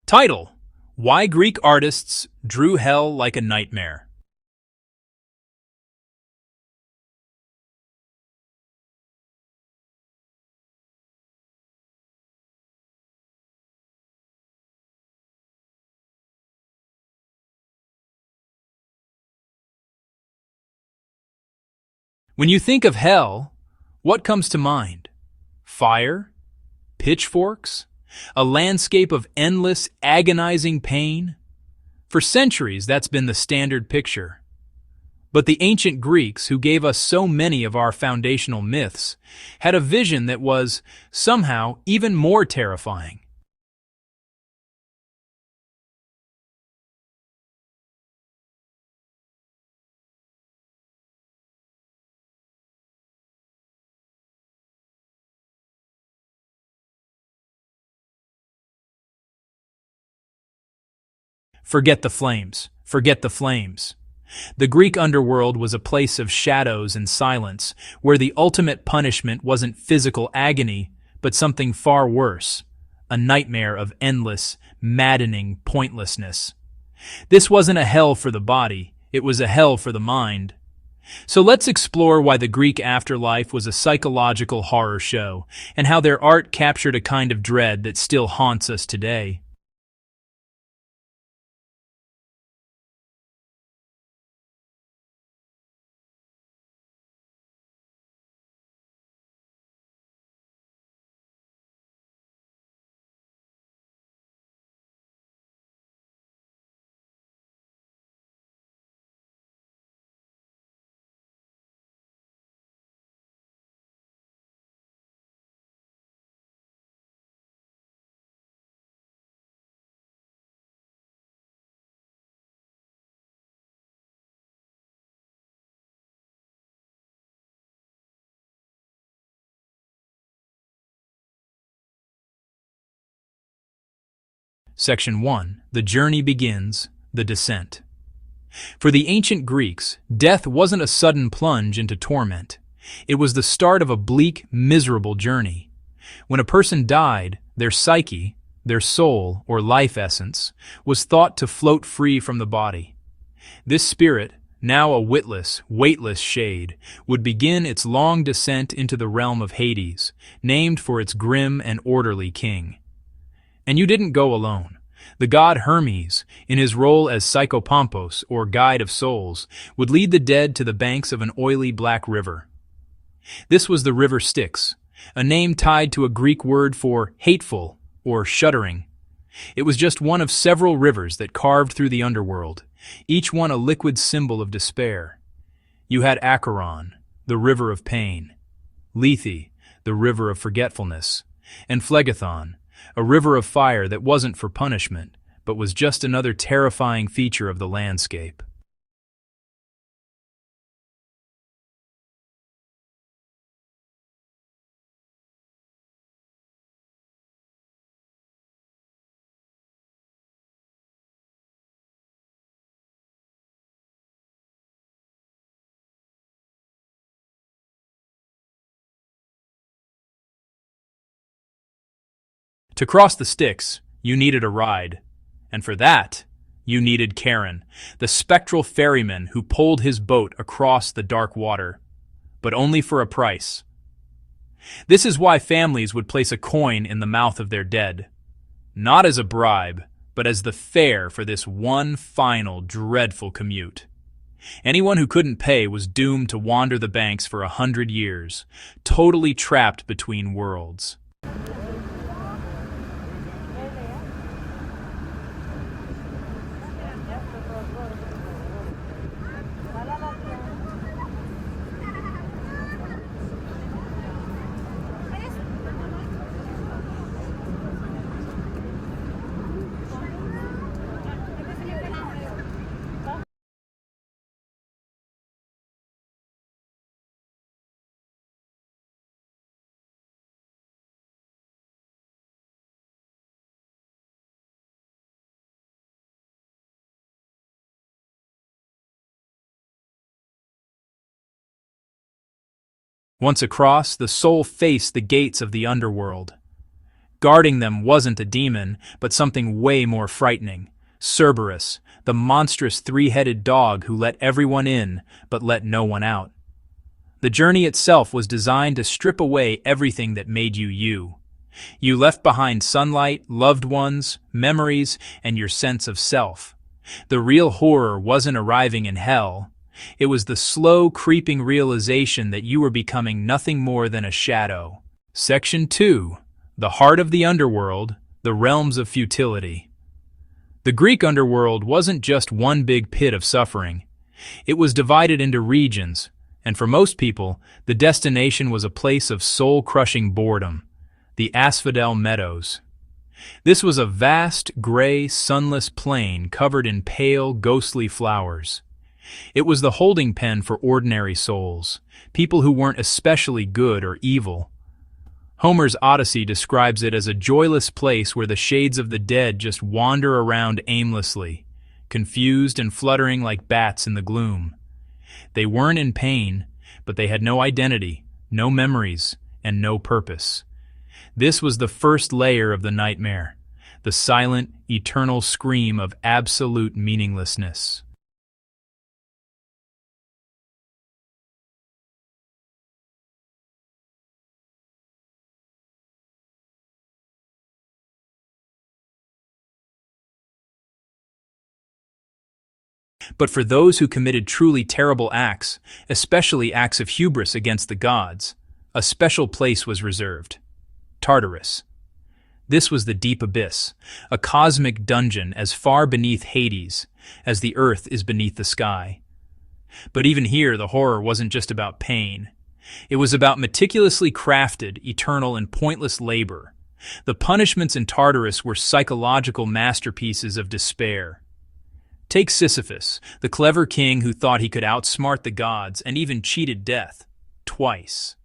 Title: Why Greek Artists Drew Hell Like a Nightmare. When you think of hell, what comes to mind? Fire? Pitchforks? A landscape of endless, agonizing pain? For centuries, that's been the standard picture. But the ancient Greeks, who gave us so many of our foundational myths, had a vision that was, somehow, even more terrifying. Forget the flames. Forget the flames. The Greek underworld was a place of shadows and silence, where the ultimate punishment wasn't physical agony, but something far worse, a nightmare of endless, maddening pointlessness. This wasn't a hell for the body, it was a hell for the mind. So let's explore why the Greek afterlife was a psychological horror show, and how their art captured a kind of dread that still haunts us today. Section 1. The Journey Begins, the Descent. For the ancient Greeks, death wasn't a sudden plunge into torment. It was the start of a bleak, miserable journey. When a person died, their psyche, their soul, or life essence, was thought to float free from the body. This spirit, now a witless, weightless shade, would begin its long descent into the realm of Hades, named for its grim and orderly king. And you didn't go alone. The god Hermes, in his role as Psychopompos, or guide of souls, would lead the dead to the banks of an oily black river. This was the river Styx, a name tied to a Greek word for hateful, or shuddering. It was just one of several rivers that carved through the underworld, each one a liquid symbol of despair. You had Acheron, the river of pain; Lethe, the river of forgetfulness; and Phlegethon, a river of fire that wasn't for punishment, but was just another terrifying feature of the landscape. To cross the Styx, you needed a ride, and for that, you needed Charon, the spectral ferryman who pulled his boat across the dark water, but only for a price. This is why families would place a coin in the mouth of their dead, not as a bribe, but as the fare for this one final, dreadful commute. Anyone who couldn't pay was doomed to wander the banks for 100 years, totally trapped between worlds. Once across, the soul faced the gates of the underworld. Guarding them wasn't a demon, but something way more frightening. Cerberus, the monstrous three-headed dog who let everyone in, but let no one out. The journey itself was designed to strip away everything that made you you. You left behind sunlight, loved ones, memories, and your sense of self. The real horror wasn't arriving in hell. It was the slow, creeping realization that you were becoming nothing more than a shadow. Section 2. The Heart of the Underworld, the Realms of Futility. The Greek underworld wasn't just one big pit of suffering. It was divided into regions, and for most people, the destination was a place of soul-crushing boredom, the Asphodel Meadows. This was a vast, gray, sunless plain covered in pale, ghostly flowers. It was the holding pen for ordinary souls, people who weren't especially good or evil. Homer's Odyssey describes it as a joyless place where the shades of the dead just wander around aimlessly, confused and fluttering like bats in the gloom. They weren't in pain, but they had no identity, no memories, and no purpose. This was the first layer of the nightmare, the silent, eternal scream of absolute meaninglessness. But for those who committed truly terrible acts, especially acts of hubris against the gods, a special place was reserved. Tartarus. This was the deep abyss, a cosmic dungeon as far beneath Hades as the earth is beneath the sky. But even here, the horror wasn't just about pain. It was about meticulously crafted, eternal, and pointless labor. The punishments in Tartarus were psychological masterpieces of despair. Take Sisyphus, the clever king who thought he could outsmart the gods and even cheated death, twice.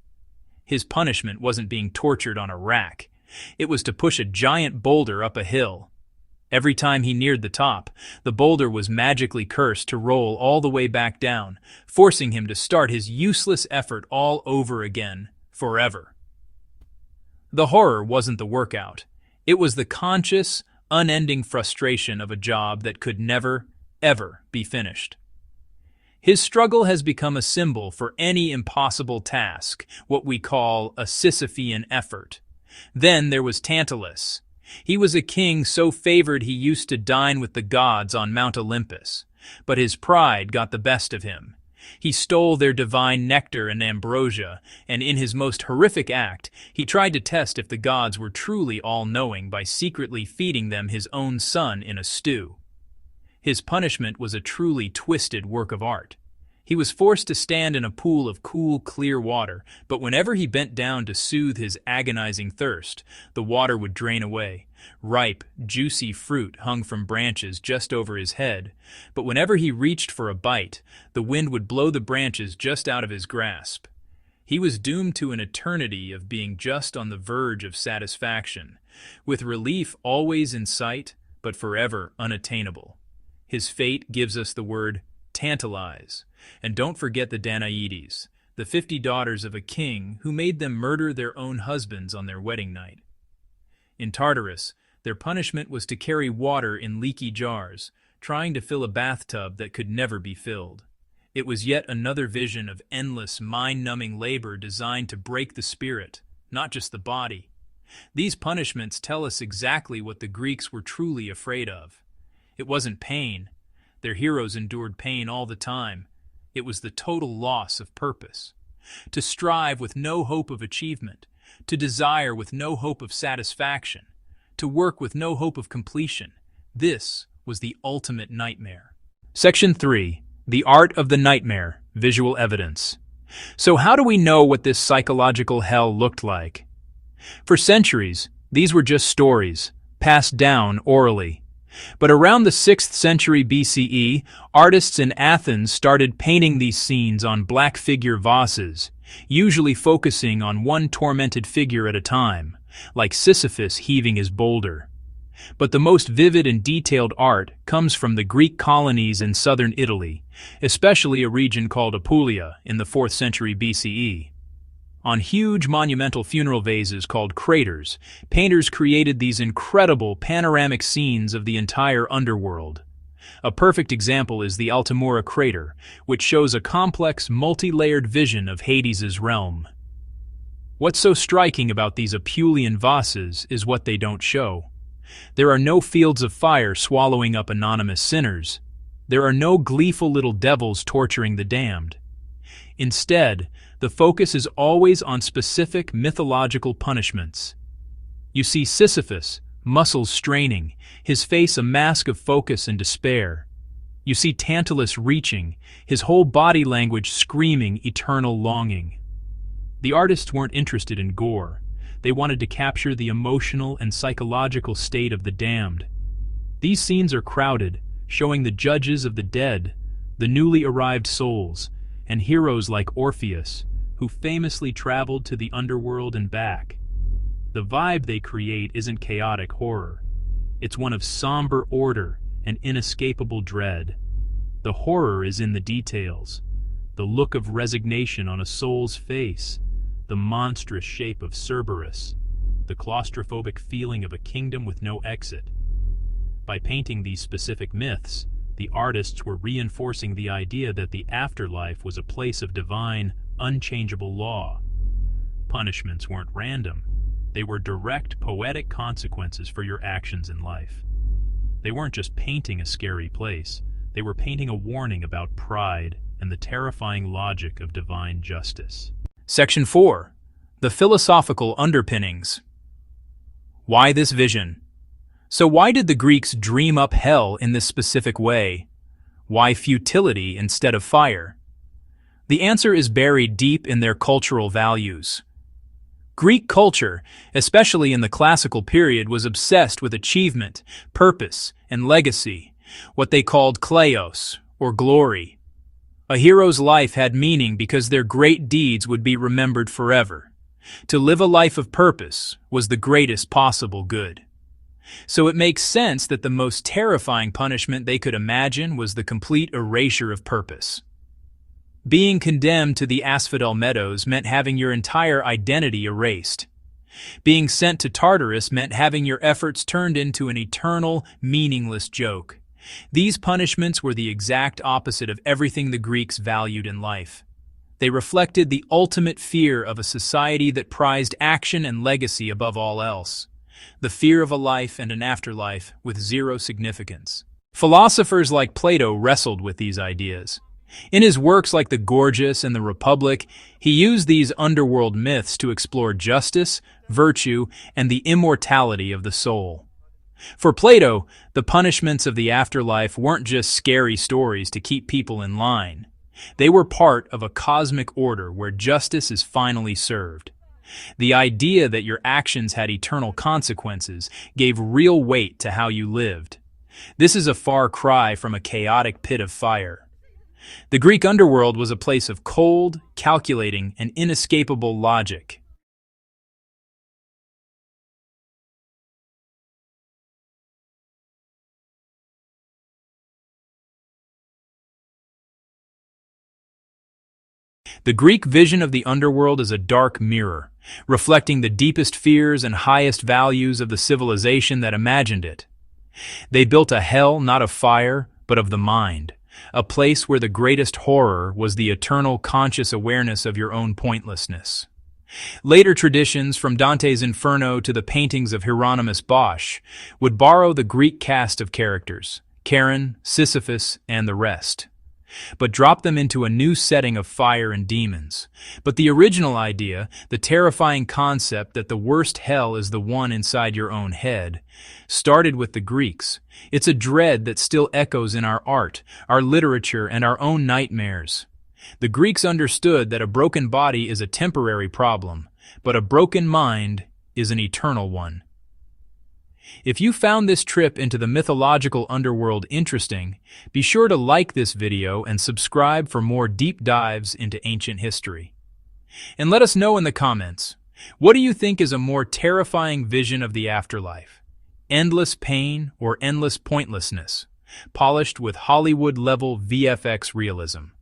His punishment wasn't being tortured on a rack. It was to push a giant boulder up a hill. Every time he neared the top, the boulder was magically cursed to roll all the way back down, forcing him to start his useless effort all over again, forever. The horror wasn't the workout. It was the conscious, unending frustration of a job that could never, ever be finished. His struggle has become a symbol for any impossible task, what we call a Sisyphean effort. Then there was Tantalus. He was a king so favored he used to dine with the gods on Mount Olympus, but his pride got the best of him. He stole their divine nectar and ambrosia, and in his most horrific act, he tried to test if the gods were truly all-knowing by secretly feeding them his own son in a stew. His punishment was a truly twisted work of art. He was forced to stand in a pool of cool, clear water, but whenever he bent down to soothe his agonizing thirst, the water would drain away. Ripe, juicy fruit hung from branches just over his head, but whenever he reached for a bite, the wind would blow the branches just out of his grasp. He was doomed to an eternity of being just on the verge of satisfaction, with relief always in sight, but forever unattainable. His fate gives us the word tantalize. And don't forget the Danaides, the 50 daughters of a king who made them murder their own husbands on their wedding night. In Tartarus, their punishment was to carry water in leaky jars, trying to fill a bathtub that could never be filled. It was yet another vision of endless, mind-numbing labor designed to break the spirit, not just the body. These punishments tell us exactly what the Greeks were truly afraid of. It wasn't pain. Their heroes endured pain all the time. It was the total loss of purpose. To strive with no hope of achievement, to desire with no hope of satisfaction, to work with no hope of completion. This was the ultimate nightmare. Section 3. The Art of the Nightmare, Visual Evidence. So how do we know what this psychological hell looked like? For centuries, these were just stories, passed down orally. But around the 6th century BCE, artists in Athens started painting these scenes on black figure vases, usually focusing on one tormented figure at a time, like Sisyphus heaving his boulder. But the most vivid and detailed art comes from the Greek colonies in southern Italy, especially a region called Apulia in the 4th century BCE. On huge monumental funeral vases called craters, painters created these incredible panoramic scenes of the entire underworld. A perfect example is the Altamura crater, which shows a complex, multi-layered vision of Hades's realm. What's so striking about these Apulian vases is what they don't show. There are no fields of fire swallowing up anonymous sinners. There are no gleeful little devils torturing the damned. Instead, the focus is always on specific mythological punishments. You see Sisyphus, muscles straining, his face a mask of focus and despair. You see Tantalus reaching, his whole body language screaming eternal longing. The artists weren't interested in gore. They wanted to capture the emotional and psychological state of the damned. These scenes are crowded, showing the judges of the dead, the newly arrived souls, and heroes like Orpheus, who famously traveled to the underworld and back. The vibe they create isn't chaotic horror. It's one of somber order and inescapable dread. The horror is in the details, the look of resignation on a soul's face, the monstrous shape of Cerberus, the claustrophobic feeling of a kingdom with no exit. By painting these specific myths, the artists were reinforcing the idea that the afterlife was a place of divine, unchangeable law. Punishments weren't random. They were direct, poetic consequences for your actions in life. They weren't just painting a scary place. They were painting a warning about pride and the terrifying logic of divine justice. Section 4. The philosophical underpinnings. Why this vision? So why did the Greeks dream up hell in this specific way? Why futility instead of fire? The answer is buried deep in their cultural values. Greek culture, especially in the classical period, was obsessed with achievement, purpose, and legacy, what they called kleos, or glory. A hero's life had meaning because their great deeds would be remembered forever. To live a life of purpose was the greatest possible good. So it makes sense that the most terrifying punishment they could imagine was the complete erasure of purpose. Being condemned to the asphodel meadows meant having your entire identity erased. Being sent to Tartarus meant having your efforts turned into an eternal, meaningless joke. These punishments were the exact opposite of everything the Greeks valued in life. They reflected the ultimate fear of a society that prized action and legacy above all else. The fear of a life and an afterlife with zero significance. Philosophers like Plato wrestled with these ideas. In his works like the Gorgias and the Republic, he used these underworld myths to explore justice, virtue, and the immortality of the soul. For Plato, the punishments of the afterlife weren't just scary stories to keep people in line. They were part of a cosmic order where justice is finally served. The idea that your actions had eternal consequences gave real weight to how you lived. This is a far cry from a chaotic pit of fire. The Greek underworld was a place of cold, calculating, and inescapable logic. The Greek vision of the underworld is a dark mirror, reflecting the deepest fears and highest values of the civilization that imagined it. They built a hell not of fire, but of the mind, a place where the greatest horror was the eternal conscious awareness of your own pointlessness. Later traditions, from Dante's Inferno to the paintings of Hieronymus Bosch, would borrow the Greek cast of characters, Charon, Sisyphus, and the rest, but drop them into a new setting of fire and demons. But the original idea, the terrifying concept that the worst hell is the one inside your own head, started with the Greeks. It's a dread that still echoes in our art, our literature, and our own nightmares. The Greeks understood that a broken body is a temporary problem, but a broken mind is an eternal one. If you found this trip into the mythological underworld interesting, be sure to like this video and subscribe for more deep dives into ancient history. And let us know in the comments, what do you think is a more terrifying vision of the afterlife? Endless pain or endless pointlessness, polished with Hollywood-level VFX realism?